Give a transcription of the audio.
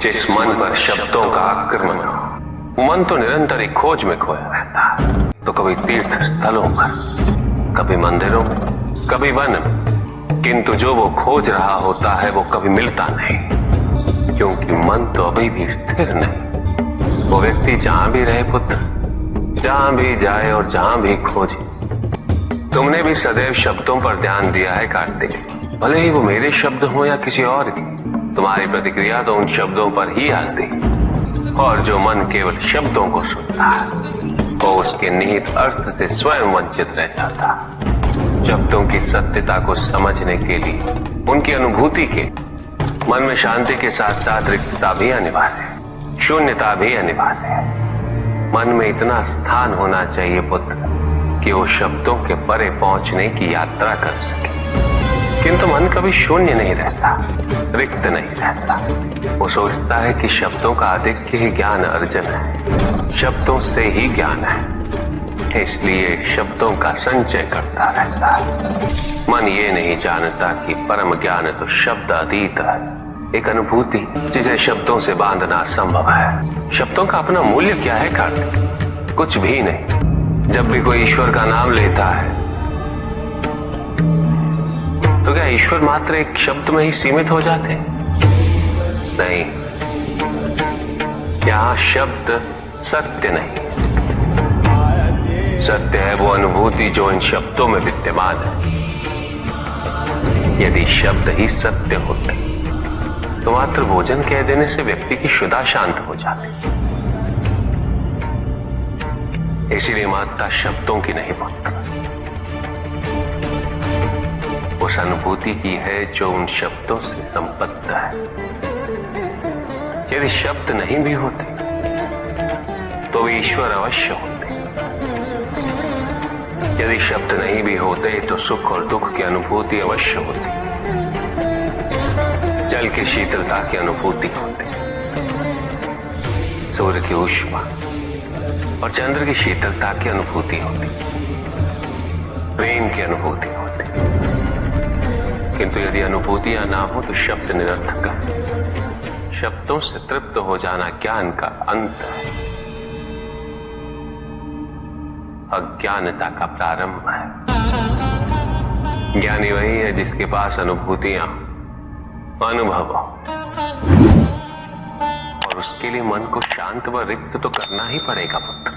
जिस मन पर शब्दों का आक्रमण हो, मन तो निरंतर एक खोज में खोया रहता है। तो कभी तीर्थ स्थलों पर, कभी मंदिरों में, कभी वन में, किंतु जो वो खोज रहा होता है वो कभी मिलता नहीं, क्योंकि मन तो अभी भी स्थिर नहीं। वो व्यक्ति जहां भी रहे पुत्र, जहां भी जाए और जहां भी खोजे। तुमने भी सदैव शब्दों पर ध्यान दिया है कार्तिक, भले ही वो मेरे शब्द हो या किसी और की। तुम्हारी प्रतिक्रिया तो उन शब्दों पर ही आती, और जो मन केवल शब्दों को सुनता है वो उसके निहित अर्थ से स्वयं वंचित रह जाता। शब्दों की सत्यता को समझने के लिए, उनकी अनुभूति के मन में शांति के साथ साथ रिक्तता भी अनिवार्य है, शून्यता भी अनिवार्य है। मन में इतना स्थान होना चाहिए पुत्र कि वो शब्दों के परे पहुंचने की यात्रा कर सके। किंतु मन कभी शून्य नहीं रहता, रिक्त नहीं रहता। वो सोचता है कि शब्दों का आधिक्य ही ज्ञान अर्जन है, शब्दों से ही ज्ञान है, इसलिए शब्दों का संचय करता रहता है। मन ये नहीं जानता कि परम ज्ञान तो शब्द अतीत है, एक अनुभूति जिसे शब्दों से बांधना असंभव है। शब्दों का अपना मूल्य क्या है कार्तिक? कुछ भी नहीं। जब भी कोई ईश्वर का नाम लेता है तो क्या ईश्वर मात्र एक शब्द में ही सीमित हो जाते? नहीं, यहां शब्द सत्य नहीं, सत्य है वो अनुभूति जो इन शब्दों में विद्यमान है। यदि शब्द ही सत्य होते तो मात्र भोजन कह देने से व्यक्ति की क्षुधा शांत हो जाती। इसीलिए महत्ता शब्दों की नहीं पुत्र, उस अनुभूति की है जो उन शब्दों से संबद्ध है। यदि शब्द नहीं भी होते तो वे ईश्वर अवश्य होते। यदि शब्द नहीं भी होते तो सुख और दुख की अनुभूति अवश्य होती, जल की शीतलता की अनुभूति होती, सूर्य की ऊष्मा और चंद्र की शीतलता की अनुभूति होती, प्रेम की अनुभूति होती। किंतु यदि अनुभूतियां ना हो तो शब्द निरर्थक है। शब्दों से तृप्त हो जाना ज्ञान का अंत है, अज्ञानता का प्रारंभ है। ज्ञानी वही है जिसके पास अनुभूतियां, अनुभव, और उसके लिए मन को शांत व रिक्त तो करना ही पड़ेगा पुत्र।